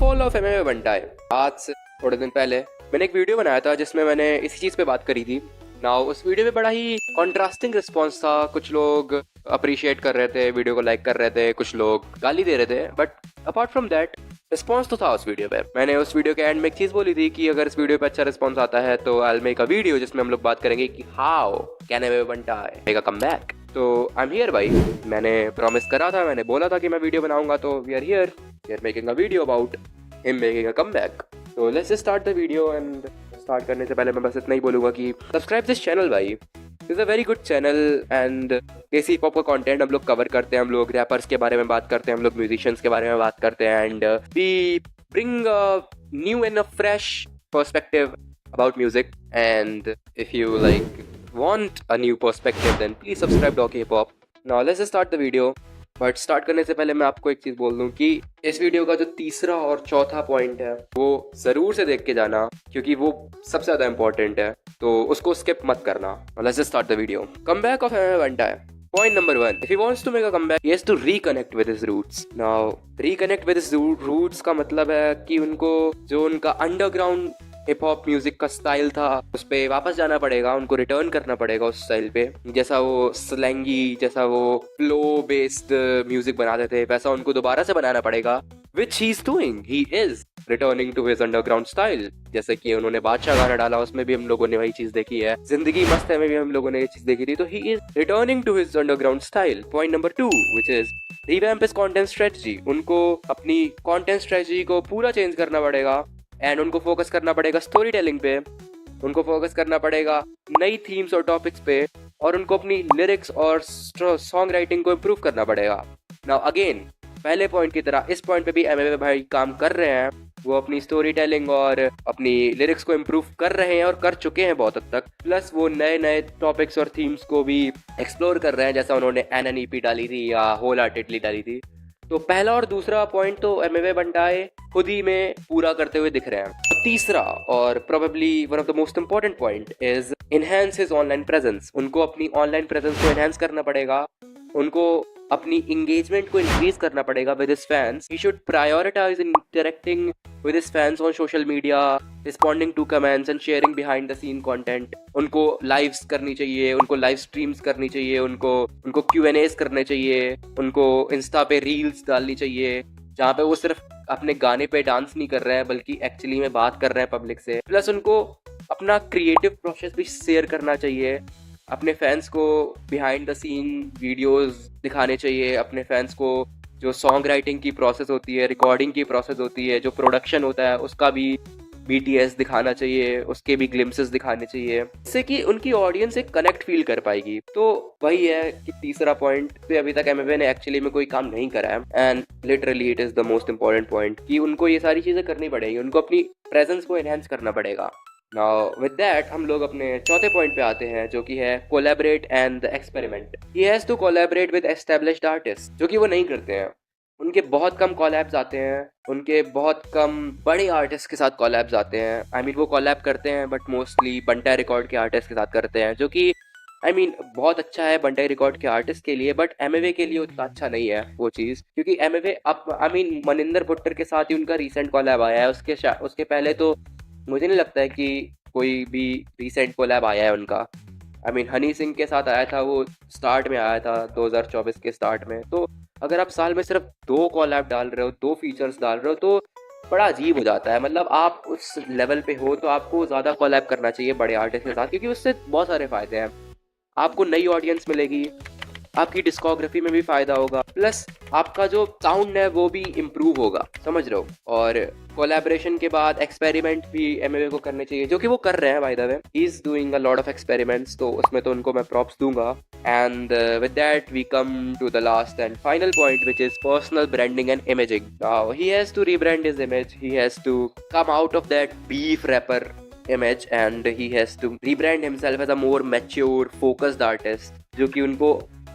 Downfall of Emiway Bantai है। आज से थोड़े दिन पहले मैंने एक वीडियो बनाया था जिसमें मैंने इसी चीज पे बात करी थी। नाउ उस वीडियो में बड़ा ही कॉन्ट्रास्टिंग रिस्पॉन्स था। कुछ लोग अप्रिशिएट कर रहे थे, वीडियो को लाइक कर रहे थे, कुछ लोग गाली दे रहे थे, but apart from that response तो था उस वीडियो पे। मैंने उस वीडियो के एंड में एक चीज बोली थी कि अगर इस वीडियो पे अच्छा रिस्पॉन्स आता है तो I will make a video जिसमें हम लोग बात करेंगे कि how can Emiway Bantai make a comeback. तो आई एम हियर भाई। मैंने प्रॉमिस करा था, मैंने बोला था कि मैं वीडियो बनाऊंगा, तो we are here making a video about him making a comeback. तो let's just start the video. And start करने से पहले मैं बस इतना ही बोलूंगा कि सब्सक्राइब दिस चैनल भाई। Is a very good channel and desi pop का कंटेंट हम लोग कवर करते हैं। हम लोग रैपर्स के बारे में बात करते हैं, हम लोग म्यूजिशियंस के बारे में बात करते हैं, and we bring a new and a fresh perspective about music. And if you like want a new perspective then please subscribe to Hip Hop. Now let's just start the video. But start करने से पहले मैं आपको एक चीज बोल दूं कि इस वीडियो का जो तीसरा और चौथा पॉइंट है वो जरूर से देख के जाना, क्योंकि वो सबसे ज्यादा इंपॉर्टेंट है, तो उसको स्किप मत करना। Let's just start the video. Comeback of Emiway Bantai है। Point number 1. If he wants to make a comeback, he has to reconnect with his roots. Now, reconnect with his roots का मतलब है कि उनको जो उनका अंडरग्राउंड हिप हॉप म्यूजिक का style था उस पे वापस जाना पड़ेगा, उनको रिटर्न करना पड़ेगा उस स्टाइल पे। जैसा वो स्लैंगी, जैसा वो फ्लो बेस्ड म्यूजिक बनाते थे, वैसा उनको दोबारा से बनाना पड़ेगा, which he is doing. He is returning to his underground style. जैसे कि उन्होंने बादशाह गाना डाला, उसमें भी हम लोगों ने वही चीज देखी है। जिंदगी मस्त है में भी हम लोगों ने ये चीज देखी थी। तो he is returning to his underground style. Point number 2, which is revamp his content strategy. उनको अपनी content strategy को पूरा चेंज करना पड़ेगा एंड उनको फोकस करना पड़ेगा स्टोरी टेलिंग पे, उनको फोकस करना पड़ेगा नई थीम्स और टॉपिक्स पे, और उनको अपनी लिरिक्स और सॉन्ग राइटिंग को इम्प्रूव करना पड़ेगा। नाउ अगेन पहले पॉइंट की तरह इस पॉइंट पे भी एमएमए भाई काम कर रहे हैं। वो अपनी स्टोरी टेलिंग और अपनी लिरिक्स को इम्प्रूव कर रहे हैं और कर चुके हैं बहुत हद तक। प्लस वो नए नए टॉपिक्स और थीम्स को भी एक्सप्लोर कर रहे हैं, जैसा उन्होंने एनएनईपी डाली थी या होल हार्टेडली डाली थी। तो पहला और दूसरा पॉइंट तो एमएमए बंटाए खुद ही में पूरा करते हुए दिख रहे हैं। तीसरा और probably one of the most important point is enhance his online presence. उनको अपनी ऑनलाइन प्रेजेंस को एनहांस करना पड़ेगा, उनको अपनी इंगेजमेंट को इंक्रीज करना पड़ेगा with his fans. He should prioritise interacting with his fans on social media, responding to comments and sharing behind the scene content. उनको लाइव्स करनी चाहिए, उनको लाइव स्ट्रीम्स करनी चाहिए, उनको Q&As करने चाहिए, उनको इंस्टा पे रील्स डालनी चाहिए जहाँ पे वो सिर्फ अपने गाने पे डांस नहीं कर रहे हैं बल्कि एक्चुअली में बात कर रहे हैं पब्लिक से। प्लस उनको अपना क्रिएटिव प्रोसेस भी शेयर करना चाहिए, अपने फैंस को बिहाइंड द सीन वीडियोस दिखाने चाहिए, अपने फैंस को जो सॉन्ग राइटिंग की प्रोसेस होती है, रिकॉर्डिंग की प्रोसेस होती है, जो प्रोडक्शन होता है उसका भी BTS दिखाना चाहिए, उसके भी ग्लिम्सेस दिखाने चाहिए, जिससे कि उनकी ऑडियंस एक कनेक्ट फील कर पाएगी। तो वही है कि तीसरा पॉइंट पे अभी तक एमएमए ने एक्चुअली में कोई काम नहीं करा है and literally it is the most important point कि उनको ये सारी चीजें करनी पड़ेगी, उनको अपनी प्रेजेंस को एनहांस करना पड़ेगा। नाउ विद दैट हम लोग अपने चौथे पॉइंट पे आते हैं, जो कि है collaborate and experiment. He has to collaborate with established artist, जो कि वो नहीं करते हैं। उनके बहुत कम कॉलैब्स आते हैं, उनके बहुत कम बड़े आर्टिस्ट के साथ कॉलैब्स आते हैं। आई मीन वो कॉलैब करते हैं बट मोस्टली बंटा रिकॉर्ड के आर्टिस्ट के साथ करते हैं, जो कि आई मीन बहुत अच्छा है बंटा रिकॉर्ड के आर्टिस्ट के लिए, बट एमएमए के लिए उतना अच्छा नहीं है वो चीज़, क्योंकि एमएमए अब आई मीन मनिंदर भुट्टर के साथ ही उनका रिसेंट कॉलैब आया है। उसके पहले तो मुझे नहीं लगता है कि कोई भी रिसेंट कोलैब आया है उनका। आई मीन हनी सिंह के साथ आया था, वो स्टार्ट में आया था 2024 के स्टार्ट में। तो अगर आप साल में सिर्फ 2 कॉलैब डाल रहे हो, 2 फीचर्स डाल रहे हो, तो बड़ा अजीब हो जाता है। मतलब आप उस लेवल पे हो तो आपको ज़्यादा कॉलैब करना चाहिए बड़े आर्टिस्ट के साथ, क्योंकि उससे बहुत सारे फायदे हैं। आपको नई ऑडियंस मिलेगी, आपकी डिस्कोग्राफी में भी फायदा होगा, प्लस आपका जो साउंड है वो भी इम्प्रूव होगा, समझ रहे हो। और कोलैबोरेशन के बाद एक्सपेरिमेंट भी एमएमए को करने चाहिए, जो कि वो कर रहे हैं। By the way he is doing a lot of experiments, तो उसमें तो उनको मैं प्रॉप्स दूंगा। And with that we come to the last and final point, which is personal branding and imaging. Now he has to rebrand his image, he has to come out of that beef rapper image and he has to rebrand himself as a more mature focused artist, जो कि उनको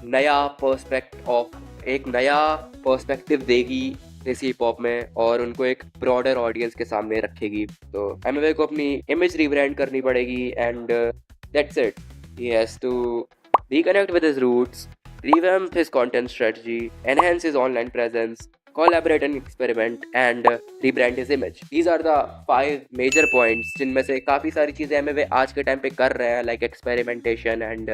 नया एक नया perspective देगी देसी hip hop में और उनको एक ब्रॉडर ऑडियंस के सामने रखेगी। तो एमएमए को अपनी इमेज रीब्रांड करनी पड़ेगी and that's it. He has to reconnect with his roots, revamp his content strategy, enhance his online presence, collaborate and experiment, and rebrand his image. These are the 5 major points जिनमें से काफ़ी सारी चीज़ें Amway आज के time पे कर रहे हैं, like experimentation and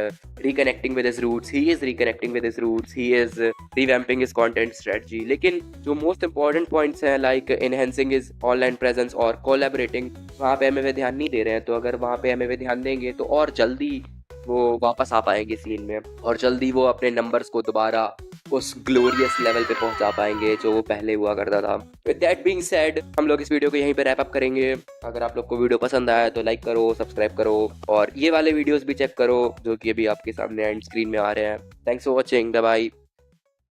reconnecting with his roots. He is reconnecting with his roots. He is revamping his content strategy. लेकिन जो most important points हैं like enhancing his online presence और collaborating, वहाँ पे एमवे ध्यान नहीं दे रहे हैं. तो अगर वहाँ पे एमवे ध्यान देंगे तो और जल्दी वो वापस आ पाएंगे सीन में, और जल्दी वो अपने नंबर्स को दोबारा उस ग्लोरियस लेवल पे पहुंचा पाएंगे जो वो पहले हुआ करता था. विद दैट बीइंग सेड, हम लोग इस वीडियो को यहीं पे रैप अप करेंगे. अगर आप लोग को वीडियो पसंद आया तो लाइक करो, सब्सक्राइब करो, और ये वाले वीडियोस भी चेक करो जो कि अभी आपके सामने एंड स्क्रीन में आ रहे हैं. Thanks for watching. Bye bye.